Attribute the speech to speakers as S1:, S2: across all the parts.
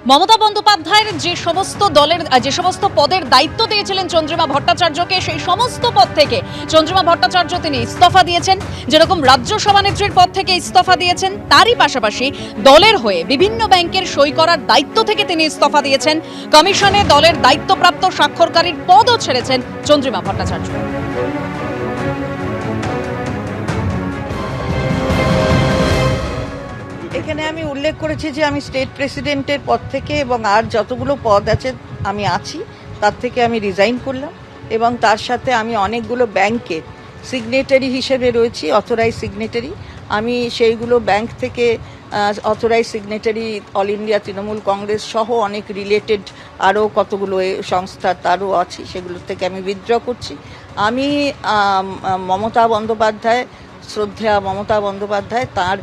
S1: মমতা বন্দ্যোপাধ্যায়ের যে সমস্ত পদের দায়িত্ব দিয়েছিলেন চন্দ্রিমা ভট্টাচার্যকে, সেই সমস্ত পদ থেকে চন্দ্রিমা ভট্টাচার্য তিনি ইস্তফা দিয়েছেন। যেরকম রাজ্য সভানেত্রীর পদ থেকে ইস্তফা দিয়েছেন, তারই পাশাপাশি দলের হয়ে বিভিন্ন ব্যাংকের সই করার দায়িত্ব থেকে তিনি ইস্তফা দিয়েছেন। কমিশনে দলের দায়িত্বপ্রাপ্ত স্বাক্ষরকারীর পদও ছেড়েছেন চন্দ্রিমা ভট্টাচার্য।
S2: এখানে আমি উল্লেখ করেছি যে আমি স্টেট প্রেসিডেন্টের পদ থেকে এবং আর যতগুলো পদ আছে আমি আছি তার থেকে আমি রিজাইন করলাম, এবং তার সাথে আমি অনেকগুলো ব্যাংকের সিগনেটারি হিসেবে রয়েছি, অথরাইজ সিগনেটারি। আমি সেইগুলো ব্যাংক থেকে authorize signatory all India Trinamool Congress সহ অনেক রিলেটেড আরও কতগুলো সংস্থা তারও আছি, সেগুলো থেকে আমি উইথড্র করছি। আমি মমতা বন্দ্যোপাধ্যায়, শ্রদ্ধেয়া মমতা বন্দ্যোপাধ্যায় তার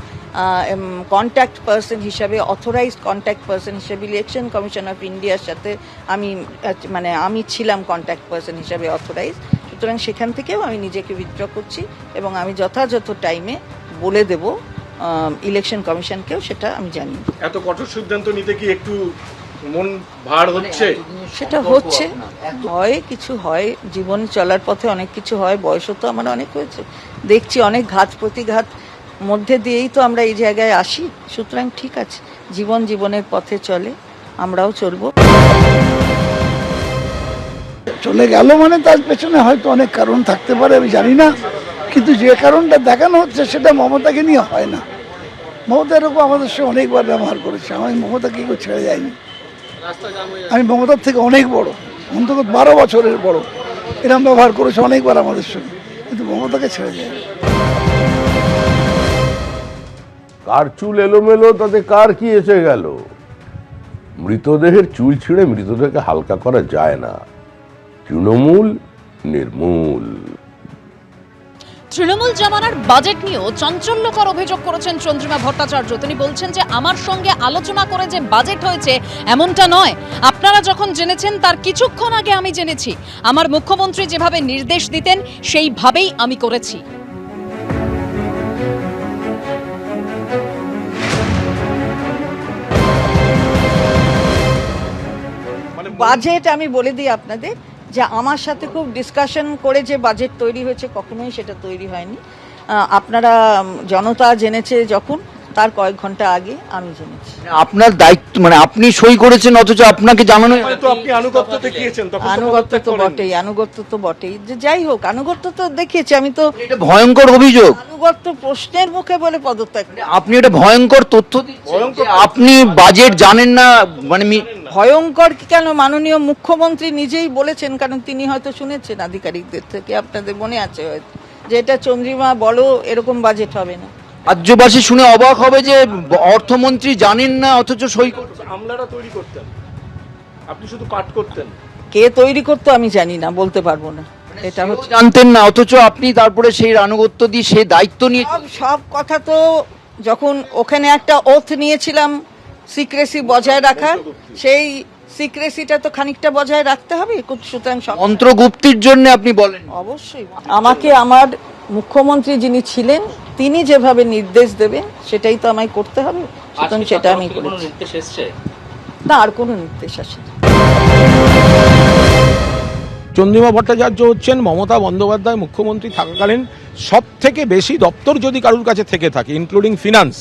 S2: কন্ট্যাক্ট পার্সন হিসাবে, অথরাইজড কন্ট্যাক্ট পার্সন হিসাবে ইলেকশন কমিশন অফ ইন্ডিয়ার সাথে আমি ছিলাম কন্ট্যাক্ট পার্সন হিসাবে অথরাইজ। সুতরাং সেখান থেকেও আমি নিজেকে উইথড্র করছি এবং আমি যথাযথ টাইমে বলে দেব ইলেকশন কমিশনকেও, সেটা আমি জানি।
S3: এত কঠোর সিদ্ধান্ত নিতে কি একটু মন ভার হচ্ছে?
S2: সেটা হচ্ছে, হয় কিছু হয়, জীবন চলার পথে অনেক কিছু হয়, বয়সও তো আমার অনেক হয়েছে, দেখছি অনেক ঘাত প্রতিঘাত মধ্যে দিয়েই তো আমরা এই জায়গায় আসি। সুতরাং ঠিক আছে, জীবনের পথে চলে, আমরাও চলবো।
S4: চলে গেল মানে তার পেছনে হয়তো অনেক কারণ থাকতে পারে, আমি জানি না, কিন্তু যে কারণটা দেখানো হচ্ছে সেটা মমতাকে নিয়ে হয় না। মমতা এরকম আমাদের সঙ্গে অনেকবার ব্যবহার করেছে, আমি মমতাকে কেউ ছেড়ে যায়নি। আমি মমতার থেকে অনেক বড়, অন্তত 12 বছরের বড়, এরকম ব্যবহার করেছে অনেকবার আমাদের সঙ্গে, কিন্তু মমতাকে ছেড়ে যায়নি।
S5: কার চুল এলোমেলো তাতে কার কি এসে গেল? মৃতদেহের চুল ছিঁড়ে মৃতদেহকে হালকা করা যায় না। তৃণমূল নির্মূল।
S1: তৃণমূল জামানার বাজেট নিয়েও চাঞ্চল্যকর অভিযোগ করেছেন চন্দ্রিমা ভট্টাচার্য। তিনি বলছেন যে আমার সঙ্গে আলোচনা করে যে বাজেট হয়েছে এমনটা নয়, আপনারা যখন জেনেছেন তার কিছুক্ষণ আগে আমি জেনেছি। আমার মুখ্যমন্ত্রী যেভাবে নির্দেশ দিতেন সেইভাবেই আমি করেছি।
S2: বাজেট আমি বলে দিই আপনাদের যে আমার সাথে খুব ডিসকাশন করে যে বাজেট তৈরি হয়েছে, কখনোই সেটা তৈরি হয়নি। আপনারা জনতা জেনেছে যখন, তার কয়েক ঘন্টা আগে আমি জেনেছি।
S6: আপনার দায়িত্ব মানে আপনি সই করেছেন অথচ আপনাকে জানানো,
S3: তো আপনি আনুগত্য দেখিয়েছেন, তখন
S2: আনুগত্য তো বটেই, যে যাই হোক আনুগত্য তো দেখিয়েছি আমি। তো
S6: এটা ভয়ঙ্কর অভিযোগ,
S2: আনুগত্য প্রশ্নের মুখে বলে পদত্যাগ।
S6: আপনি এটা ভয়ঙ্কর তথ্য দিচ্ছেন, আপনি বাজেট জানেন না। মানে
S2: ভয়ঙ্কর কেন, মাননীয় মুখ্যমন্ত্রী নিজেই বলেছেন, কারণ তিনি হয়তো শুনেছেন আধিকারিকদের থেকে, আপনাদের মনে আছে হয়তো, যে এটা চন্দ্রিমা বলো এরকম বাজেট হবে না।
S6: রাজ্যবাসী শুনে অবাক হবে যে অর্থমন্ত্রী জানেন না অথচ সই করছেন।
S3: আমলারা তৈরি করতেন, আপনি শুধু পাঠ করতেন।
S2: কে তৈরি করতো আমি জানি না, বলতে পারবো না। এটা হচ্ছে
S6: জানতেন না অথচ আপনি তারপরে সেই আনুগত্য দিয়ে সেই দায়িত্ব নিয়ে।
S2: সব কথা তো, যখন ওখানে একটা ওথ নিয়েছিলাম সিক্রেসি বজায় রাখার, সেই সিক্রেসিটা তো খানিকটা বজায় রাখতে হবে। সুতরাং
S6: মন্ত্রগুপ্তির জন্য আপনি বলেন?
S2: অবশ্যই আমাকে আমার মুখ্যমন্ত্রী যিনি ছিলেন তিনি যেভাবে নির্দেশ দেবেন সেটাই তো আমায় করতে হবে। সুতরাং সেটা আমি করেছি। না, আর কোনো নির্দেশ আসেনি।
S7: চন্দ্রিমা ভট্টাচার্য হচ্ছেন মমতা বন্দ্যোপাধ্যায় মুখ্যমন্ত্রী থাকাকালীন সব থেকে বেশি দপ্তর যদি কারুর কাছে থেকে থাকে, ইনক্লুডিং ফিনান্স,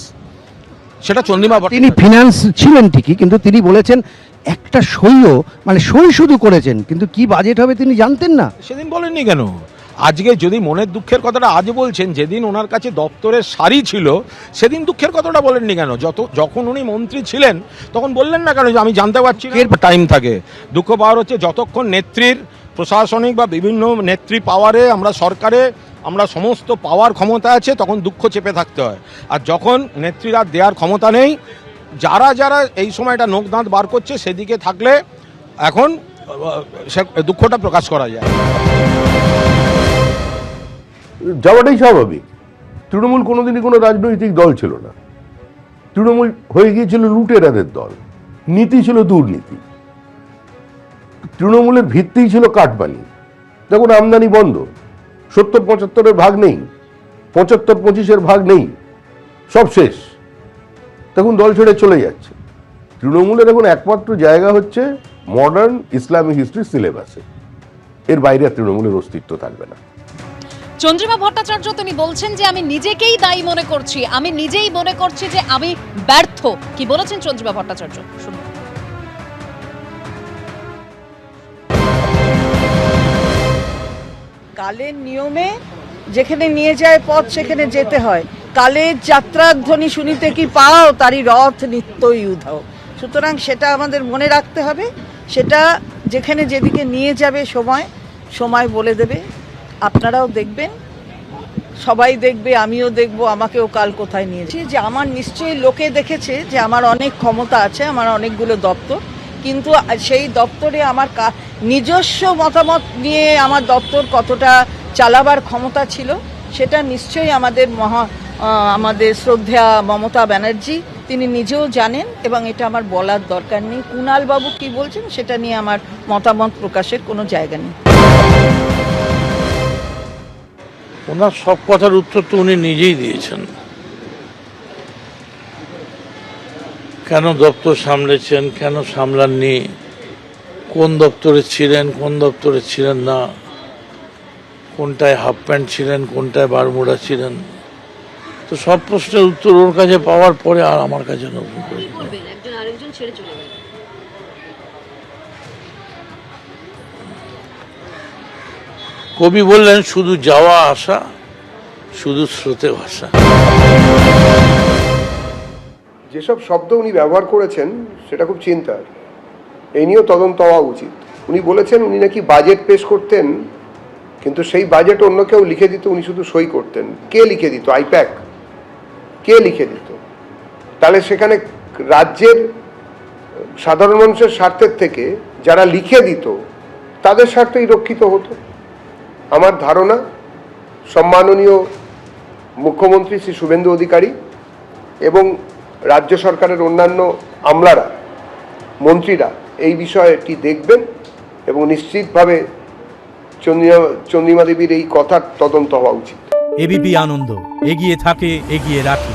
S7: সেটা চন্দ্রিমা ভট্টাচার্য।
S8: তিনি ফিনান্স ছিলেন ঠিকই, কিন্তু তিনি বলেছেন একটা সইও, মানে সই শুধু করেছেন, কিন্তু কি বাজেট হবে তিনি জানতেন না।
S7: সেদিন বলেননি কেন? আজকে যদি মনের দুঃখের কথাটা আজ বলছেন, যেদিন ওনার কাছে দপ্তরের সারি ছিল সেদিন দুঃখের কথাটা বলেননি কেন? যখন উনি মন্ত্রী ছিলেন তখন বললেন না কেন যে আমি জানতে পারছি এর টাইম থাকে? দুঃখ পাওয়ার হচ্ছে যতক্ষণ নেত্রীর প্রশাসনিক বা বিভিন্ন নেত্রী পাওয়ারে, আমরা সরকারে আমরা সমস্ত পাওয়ার ক্ষমতা আছে, তখন দুঃখ চেপে থাকতে হয়। আর যখন নেত্রীরা দেওয়ার ক্ষমতা নেই, যারা এই সময়টা নোক দাঁত বার করছে সেদিকে থাকলে এখন দুঃখটা প্রকাশ করা যায়।
S5: যাওয়াটাই স্বাভাবিক। তৃণমূল কোনোদিনই কোনো রাজনৈতিক দল ছিল না। তৃণমূল হয়ে গিয়েছিল লুটেরাদের দল, নীতি ছিল দুর্নীতি। তৃণমূলের ভিত্তিই ছিল কাটমানি। দেখুন, আমদানি বন্ধ, 70-75-এর ভাগ নেই, 75-25-এর ভাগ নেই, সব শেষ। তখন দল ছেড়ে চলে যাচ্ছে। তৃণমূলের এখন একমাত্র জায়গা হচ্ছে মডার্ন ইসলামিক হিস্ট্রি সিলেবাসে, এর বাইরে আর তৃণমূলের অস্তিত্ব থাকবে না।
S1: চন্দ্রিমা ভট্টাচার্য তিনি বলছেন যে আমি নিজেকেই দায়ী মনে করছি, আমি নিজেই মনে করছি যে আমি ব্যর্থ। কি বলেছেন চন্দ্রিমা ভট্টাচার্য, শুনুন।
S2: কালের নিয়মে যেখানে নিয়ে যায় পথ সেখানে যেতে হয়। কালের যাত্রার ধ্বনি শুনিতে কি পাও, তারই রথ নিত্যই উধাও। সুতরাং সেটা আমাদের মনে রাখতে হবে, সেটা যেখানে যেদিকে নিয়ে যাবে সময় বলে দেবে। আপনারাও দেখবেন, সবাই দেখবে, আমিও দেখব, আমাকেও কাল কোথায় নিয়ে যাচ্ছে। যে আমার নিশ্চয়ই লোকে দেখেছে যে আমার অনেক ক্ষমতা আছে, আমার অনেকগুলো দপ্তর, কিন্তু সেই দপ্তরে আমার নিজস্ব মতামত নিয়ে আমার দপ্তর কতটা চালাবার ক্ষমতা ছিল সেটা নিশ্চয়ই আমাদের শ্রদ্ধেয়া মমতা ব্যানার্জি তিনি নিজেও জানেন, এবং এটা আমার বলার দরকার নেই। কুণাল বাবু কি বলছেন সেটা নিয়ে আমার মতামত প্রকাশের কোনো জায়গা নেই।
S9: ওনার সব কথার উত্তর তো উনি নিজেই দিয়েছেন। কেন দপ্তর সামলেছেন, কেন সামলাননি, কোন দপ্তরে ছিলেন, কোন দপ্তরে ছিলেন না, কোনটায় হাফ প্যান্ট ছিলেন, কোনটায় বারমুডা ছিলেন, তো সব প্রশ্নের উত্তর ওর কাছে পাওয়ার পরে আর আমার কাছে নতুন করে কবি বললেন, শুধু যাওয়া আসা, শুধু স্রোতে ভাষা।
S10: যেসব শব্দ উনি ব্যবহার করেছেন সেটা খুব চিন্তার, এই নিয়েও তদন্ত হওয়া উচিত। উনি বলেছেন উনি নাকি বাজেট পেশ করতেন, কিন্তু সেই বাজেট অন্য কেউ লিখে দিত, উনি শুধু সই করতেন। কে লিখে দিত? আইপ্যাক কে লিখে দিত? তাহলে সেখানে রাজ্যের সাধারণ মানুষের স্বার্থের থেকে যারা লিখে দিত তাদের স্বার্থই রক্ষিত হতো। আমার ধারণা সম্মাননীয় মুখ্যমন্ত্রী শ্রী শুভেন্দু অধিকারী এবং রাজ্য সরকারের অন্যান্য আমলারা, মন্ত্রীরা এই বিষয়টি দেখবেন এবং নিশ্চিতভাবে চন্দ্রিমা দেবীর এই কথার তদন্ত হওয়া উচিত।
S11: এবিপি আনন্দ, এগিয়ে থাকে, এগিয়ে রাখে।